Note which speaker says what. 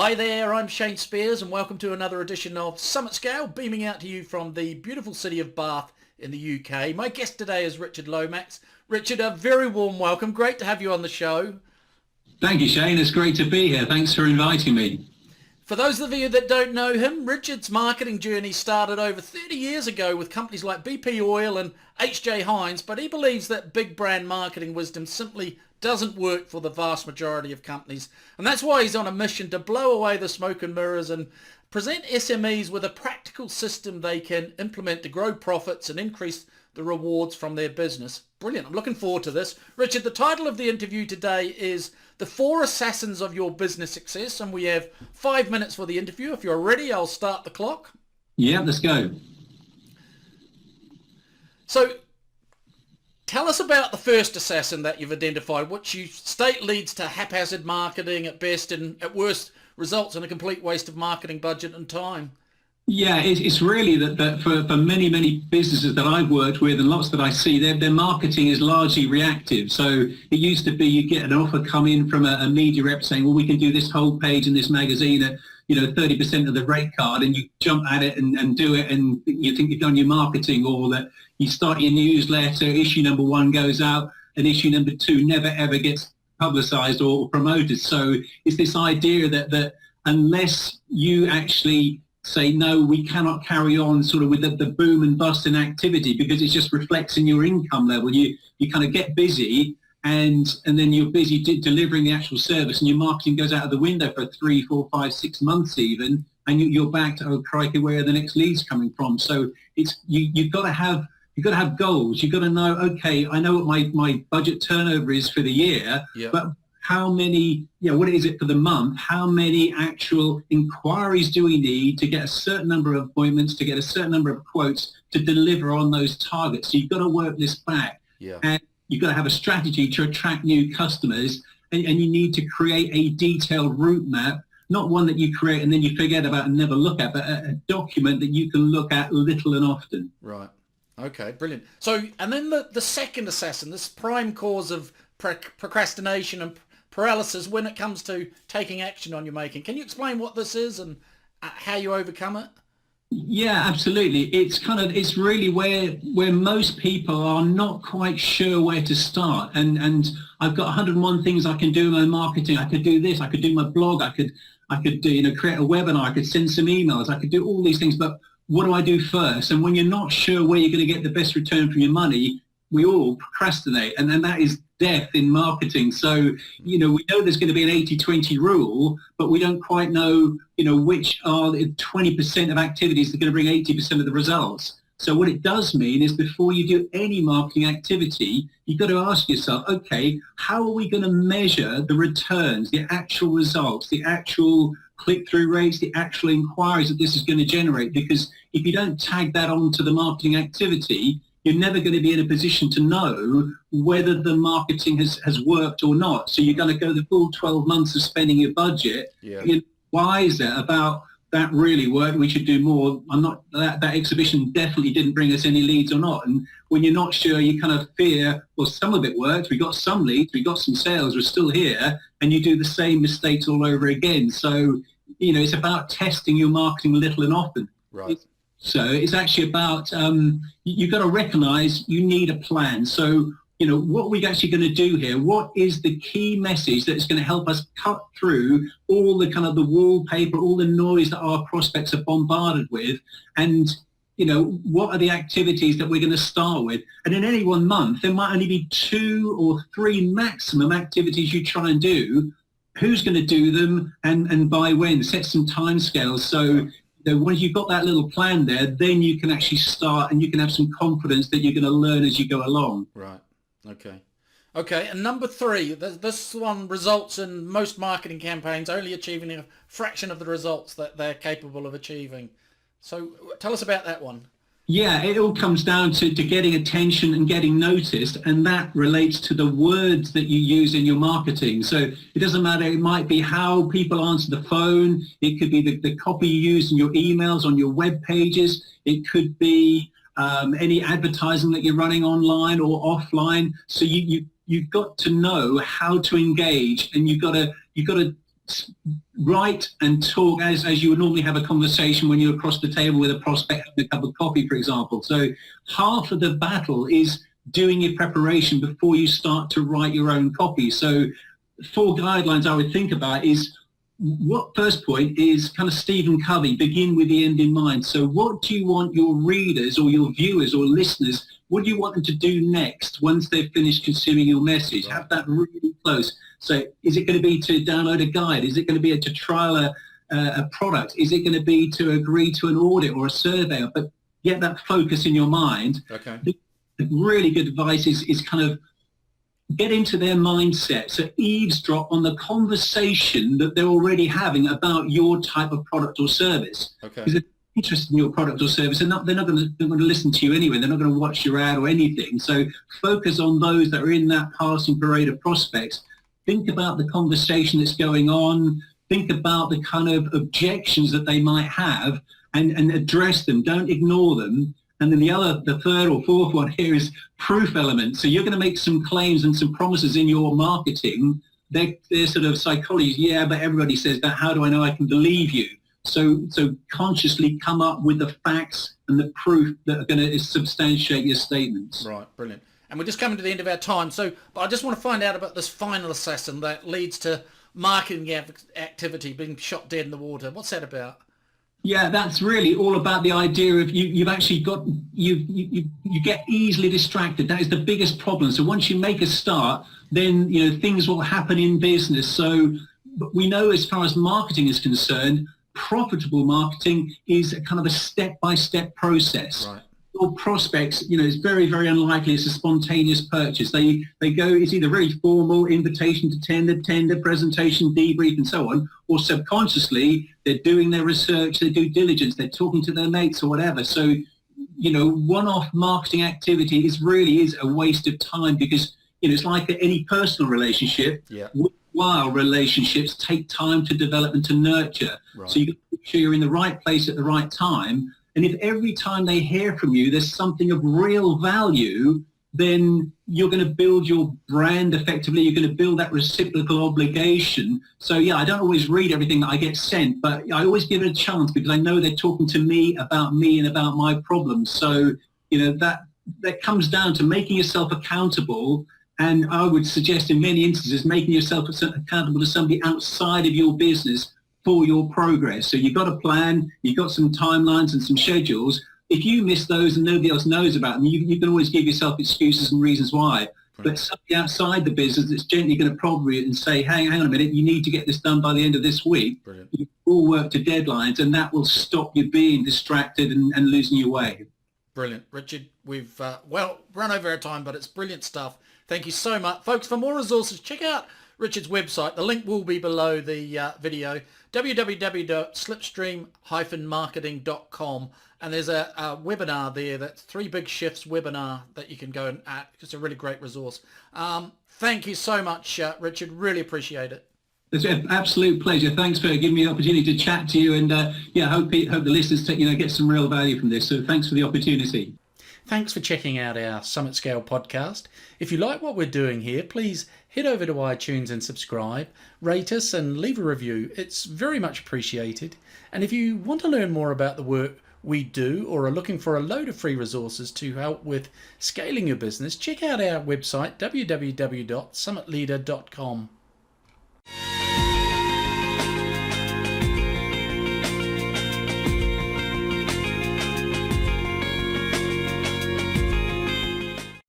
Speaker 1: Hi there, I'm Shane Spears and welcome to another edition of Summit Scale, beaming out to you from the beautiful city of Bath in the UK. My guest today is Richard Lomax. Richard, a very warm welcome. Great to have you on the show.
Speaker 2: Thank you, Shane. It's great to be here. Thanks for inviting me.
Speaker 1: For those of you that don't know him, Richard's marketing journey started over 30 years ago with companies like BP Oil and H.J. Heinz, but he believes that big brand marketing wisdom simply doesn't work for the vast majority of companies. And that's why he's on a mission to blow away the smoke and mirrors and present SMEs with a practical system they can implement to grow profits and increase the rewards from their business. Brilliant. I'm looking forward to this. Richard, the title of the interview today is The Four Assassins of Your Business Success, and we have 5 minutes for the interview. If you're ready, I'll start the clock.
Speaker 2: Yeah, let's go.
Speaker 1: So tell us about the first assassin that you've identified, which you state leads to haphazard marketing at best and at worst results in a complete waste of marketing budget and time.
Speaker 2: Yeah, it's really that for many businesses that I've worked with and lots that I see, their marketing is largely reactive. So it used to be you get an offer come in from a media rep saying, well, we can do this whole page in this magazine at 30% of the rate card, and you jump at it and do it, and you think you've done your marketing, or that you start your newsletter, issue number 1 goes out and issue number 2 never ever gets publicized or promoted. So it's this idea that unless you actually say, no, we cannot carry on sort of with the boom and bust in activity, because it just reflects in your income level. You kind of get busy and then you're busy delivering the actual service, and your marketing goes out of the window for 3, 4, 5, 6 months even, and you're back to, oh crikey, where are the next leads coming from? So it's you've got to have goals. You've got to know, okay, I know what my budget turnover is for the year,
Speaker 1: Yep.
Speaker 2: but how many, what is it for the month? How many actual inquiries do we need to get a certain number of appointments, to get a certain number of quotes to deliver on those targets? So you've got to work this back.
Speaker 1: Yeah.
Speaker 2: And you've got to have a strategy to attract new customers, and you need to create a detailed route map, not one that you create and then you forget about and never look at, but a document that you can look at little and often.
Speaker 1: Right. Okay, brilliant. So, and then the second assassin, this prime cause of procrastination and paralysis when it comes to taking action on your making. Can you explain what this is and how you overcome it?
Speaker 2: Yeah, absolutely. It's really where most people are not quite sure where to start. And I've got 101 things I can do in my marketing. I could do this. I could do my blog. I could do, create a webinar. I could send some emails. I could do all these things. But what do I do first? And when you're not sure where you're going to get the best return from your money, we all procrastinate, and then that is death in marketing. So, we know there's going to be an 80-20 rule, but we don't quite know, which are the 20% of activities that are going to bring 80% of the results. So what it does mean is before you do any marketing activity, you've got to ask yourself, okay, how are we going to measure the returns, the actual results, the actual click-through rates, the actual inquiries that this is going to generate? Because if you don't tag that onto the marketing activity, you're never going to be in a position to know whether the marketing has worked or not. So you're going to go the full 12 months of spending your budget.
Speaker 1: Yeah.
Speaker 2: Wiser about that really worked, we should do more. That exhibition definitely didn't bring us any leads or not. And when you're not sure, you kind of fear, well, some of it worked. We got some leads, we got some sales, we're still here. And you do the same mistakes all over again. So, it's about testing your marketing little and often.
Speaker 1: Right.
Speaker 2: So it's actually about, you've got to recognize you need a plan. So, what are we actually going to do here? What is the key message that is going to help us cut through all the kind of the wallpaper, all the noise that our prospects are bombarded with? And, what are the activities that we're going to start with? And in any one month, there might only be 2 or 3 maximum activities you try and do. Who's going to do them and by when? Set some timescales. So once you've got that little plan there, then you can actually start and you can have some confidence that you're going to learn as you go along.
Speaker 1: Right. Okay. And number 3, this one results in most marketing campaigns only achieving a fraction of the results that they're capable of achieving. So tell us about that one.
Speaker 2: Yeah, it all comes down to getting attention and getting noticed, and that relates to the words that you use in your marketing. So it doesn't matter, it might be how people answer the phone, it could be the copy you use in your emails, on your web pages, it could be any advertising that you're running online or offline. So you've got to know how to engage, and you've got to write and talk as you would normally have a conversation when you're across the table with a prospect having a cup of coffee, for example. So half of the battle is doing your preparation before you start to write your own copy. So 4 guidelines I would think about is, what first point is kind of Stephen Covey, begin with the end in mind. So what do you want your readers or your viewers or listeners, what do you want them to do next once they've finished consuming your message? Have that really close. So is it going to be to download a guide? Is it going to be to trial a product? Is it going to be to agree to an audit or a survey? But get that focus in your mind.
Speaker 1: Okay.
Speaker 2: The really good advice is kind of get into their mindset. So eavesdrop on the conversation that they're already having about your type of product or service.
Speaker 1: Okay.
Speaker 2: Because they're interested in your product or service, they're not going to listen to you anyway. They're not going to watch your ad or anything. So focus on those that are in that passing parade of prospects. Think about the conversation that's going on. Think about the kind of objections that they might have and address them. Don't ignore them. And then the third or fourth one here is proof element. So you're going to make some claims and some promises in your marketing. They're sort of psychology. Yeah, but everybody says that. How do I know I can believe you? So consciously come up with the facts and the proof that are going to substantiate your statements.
Speaker 1: Right, brilliant. And we're just coming to the end of our time. So, but I just want to find out about this final assassin that leads to marketing activity being shot dead in the water. What's that about?
Speaker 2: Yeah, that's really all about the idea of you've actually got, you get easily distracted. That is the biggest problem. So once you make a start, then, things will happen in business. So but we know as far as marketing is concerned, profitable marketing is a kind of a step-by-step process.
Speaker 1: Right.
Speaker 2: Your prospects, it's very, very unlikely it's a spontaneous purchase. They go, it's either very formal, invitation to tender, presentation, debrief, and so on, or subconsciously they're doing their research, their due diligence, they're talking to their mates or whatever. So, one-off marketing activity is a waste of time because, it's like any personal relationship.
Speaker 1: Yeah.
Speaker 2: While relationships take time to develop and to nurture.
Speaker 1: Right.
Speaker 2: So you've got to make sure you're in the right place at the right time. And if every time they hear from you, there's something of real value, then you're going to build your brand effectively. You're going to build that reciprocal obligation. So yeah, I don't always read everything that I get sent, but I always give it a chance because I know they're talking to me and about my problems. So, that comes down to making yourself accountable. And I would suggest in many instances, making yourself accountable to somebody outside of your business for your progress. So you've got a plan, you've got some timelines and some schedules. If you miss those and nobody else knows about them, you can always give yourself excuses and reasons why. Right. But somebody outside the business that's gently going to prod you and say, hey, hang on a minute, you need to get this done by the end of this week.
Speaker 1: Brilliant.
Speaker 2: You all work to deadlines, and that will stop you being distracted and losing your way.
Speaker 1: Brilliant. Richard, we've run over our time, but it's brilliant stuff. Thank you so much. Folks, for more resources, check out Richard's website. The link will be below the video, www.slipstream-marketing.com. And there's a webinar there, that's 3 Big Shifts webinar that you can go and at. It's a really great resource. Thank you so much, Richard. Really appreciate it.
Speaker 2: It's an absolute pleasure. Thanks for giving me the opportunity to chat to you. And hope the listeners get some real value from this. So thanks for the opportunity.
Speaker 1: Thanks for checking out our Summit Scale podcast. If you like what we're doing here, please head over to iTunes and subscribe, rate us and leave a review. It's very much appreciated. And if you want to learn more about the work we do or are looking for a load of free resources to help with scaling your business, check out our website, www.summitleader.com.